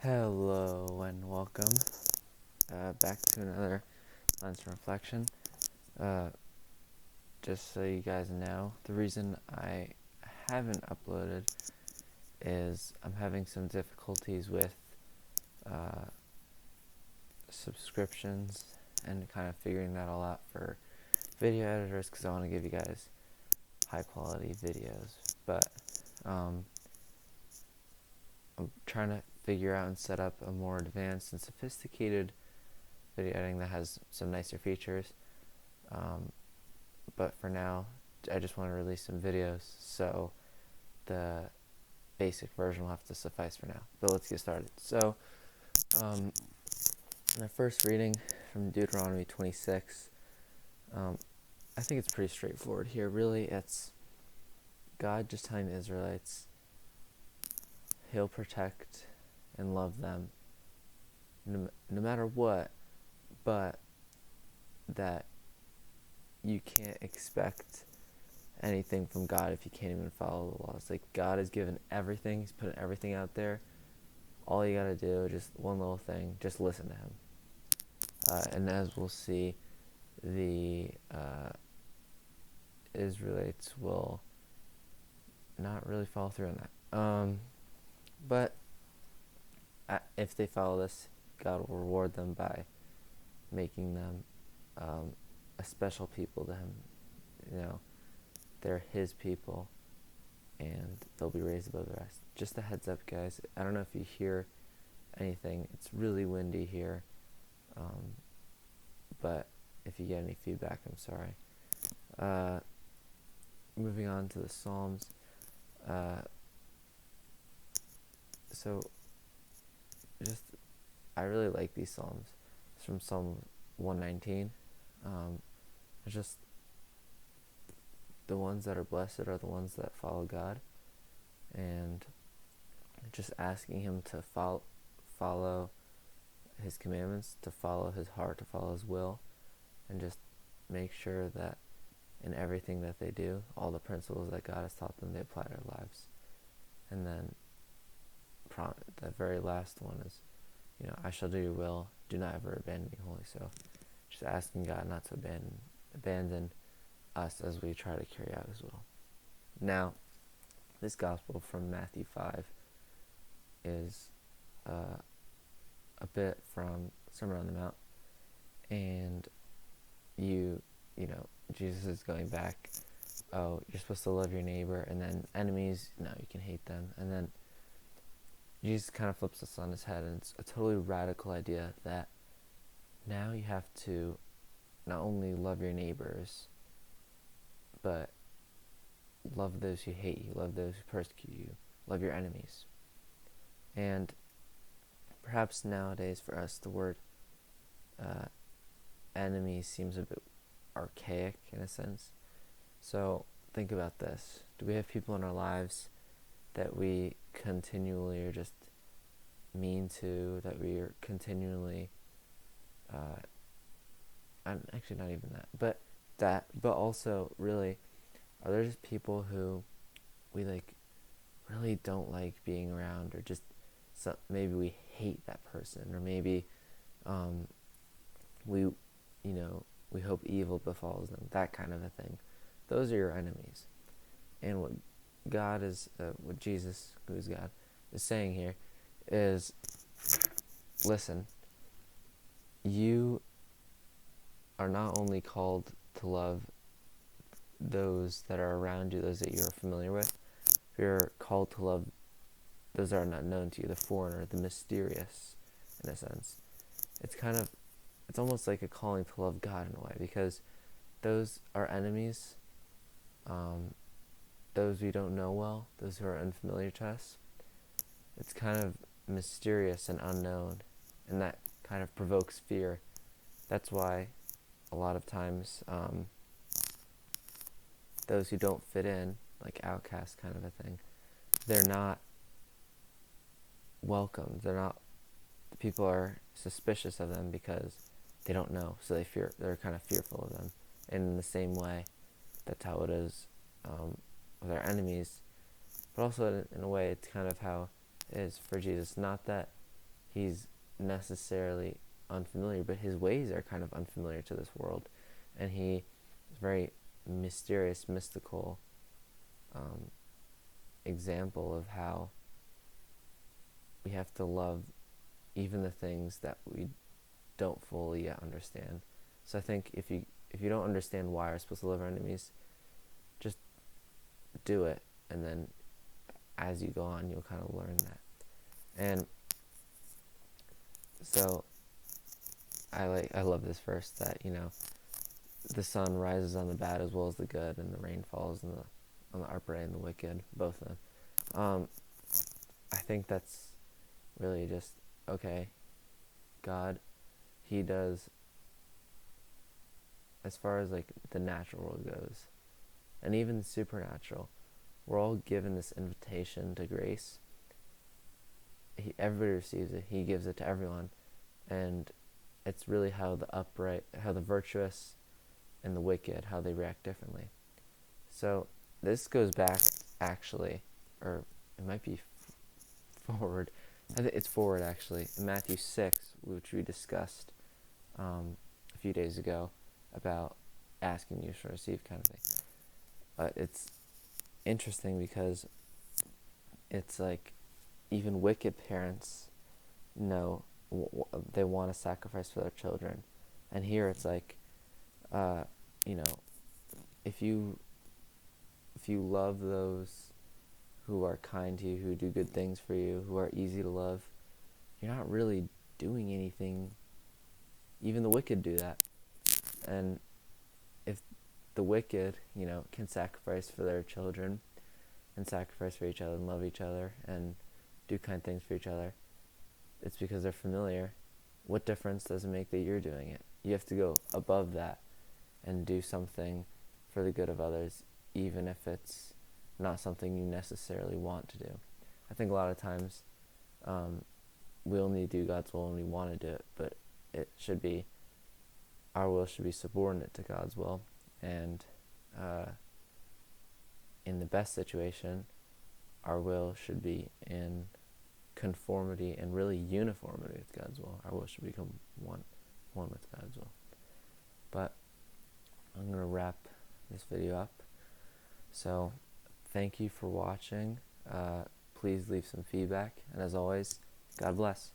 Hello and welcome back to another Lenten reflection. Uh, just so you guys know, the reason I haven't uploaded is I'm having some difficulties with subscriptions and kind of figuring that all out for video editors because I want to give you guys high quality videos. But I'm trying to figure out and set up a more advanced and sophisticated video editing that has some nicer features. But for now, I just want to release some videos, so the basic version will have to suffice for now. But let's get started. So, my first reading from Deuteronomy 26, I think it's pretty straightforward here. Really, it's God just telling the Israelites He'll protect and love them no matter what, but that you can't expect anything from God if you can't even follow the laws. Like, God has given everything, He's putting everything out there. All you gotta do, just one little thing, just listen to Him. And as we'll see, the Israelites will not really follow through on that. But if they follow this, God will reward them by making them a special people to Him. You know, they're His people, and they'll be raised above the rest. Just a heads up, guys. I don't know if you hear anything. It's really windy here. But if you get any feedback, I'm sorry. Moving on to the Psalms. So, I really like these Psalms. It's from Psalm 119. It's just the ones that are blessed are the ones that follow God, and just asking Him to follow His commandments, to follow His heart, to follow His will, and just make sure that in everything that they do, all the principles that God has taught them, they apply to their lives. And then the very last one is, I shall do your will, do not ever abandon me wholly. So just asking God not to abandon us as we try to carry out His will. Now, this gospel from Matthew 5 is a bit from Sermon on the Mount, and Jesus is going back, oh, you're supposed to love your neighbor, and then enemies, no, you can hate them. And then Jesus kind of flips this on his head, and it's a totally radical idea that now you have to not only love your neighbors, but love those who hate you, love those who persecute you, love your enemies. And perhaps nowadays for us, the word enemy seems a bit archaic in a sense. So think about this. Do we have people in our lives that we continually are just mean to, that we are continually actually not even that, but also really, are there just people who we really don't like being around, or just maybe we hate that person, or maybe we hope evil befalls them, that kind of a thing. Those are your enemies. And what God is, what Jesus, who is God, is saying here is, listen, you are not only called to love those that are around you, those that you are familiar with, you're called to love those that are not known to you, the foreigner, the mysterious, in a sense. It's almost like a calling to love God in a way, because those are enemies, those we don't know well, those who are unfamiliar to us. It's kind of mysterious and unknown, and that kind of provokes fear. That's why a lot of times those who don't fit in, like outcasts kind of a thing, they're not welcomed. People are suspicious of them because they don't know, so they're kind of fearful of them. And in the same way, that's how it is with our enemies, but also in a way it's kind of how it is for Jesus. Not that he's necessarily unfamiliar, but his ways are kind of unfamiliar to this world, and he is very mysterious, mystical example of how we have to love even the things that we don't fully yet understand. So I think if you don't understand why we're supposed to love our enemies, just do it, and then as you go on, you'll kind of learn that. And so I love this verse that, the sun rises on the bad as well as the good, and the rain falls on the upright and the wicked, both of them. I think that's really just, okay, God, he does, as far as like the natural world goes, and even the supernatural, we're all given this invitation to grace. Everybody receives it. He gives it to everyone, and it's really how the virtuous and the wicked, how they react differently. So this goes back, actually, or it might be forward. I think it's forward, actually, in Matthew 6, which we discussed a few days ago, about asking you shall receive kind of thing. But it's interesting because it's like even wicked parents know they want to sacrifice for their children, and here it's like, if you love those who are kind to you, who do good things for you, who are easy to love, you're not really doing anything. Even the wicked do that. And if the wicked, can sacrifice for their children and sacrifice for each other and love each other and do kind things for each other, it's because they're familiar. What difference does it make that you're doing it? You have to go above that and do something for the good of others, even if it's not something you necessarily want to do. I think a lot of times we only do God's will when we want to do it, but our will should be subordinate to God's will, and in the best situation, our will should be in conformity and really uniformity with God's will. Our will should become one with God's will. But I'm going to wrap this video up. So thank you for watching. Please leave some feedback, and as always, God bless.